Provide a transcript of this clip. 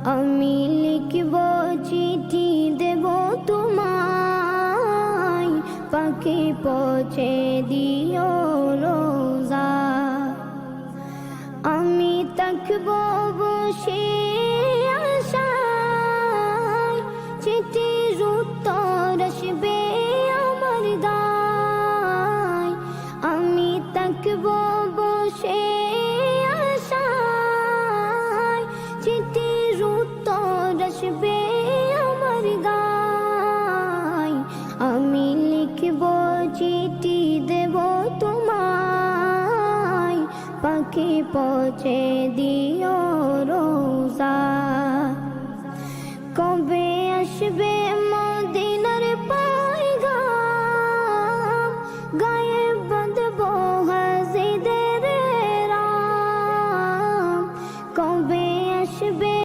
আমি লিখব চিঠি দেব তোমায়, পাখি পৌঁছে দিও রোজা। আমি থাকব বসে আশায়, চিঠির উত্তর আসবে আমার দায়। আমি থাকব বসে আশায়, চিঠির উত্তর আসবে আমার গায়। আমি লিখব চিঠি দেব তোমায়, পাখি পৌঁছে দিও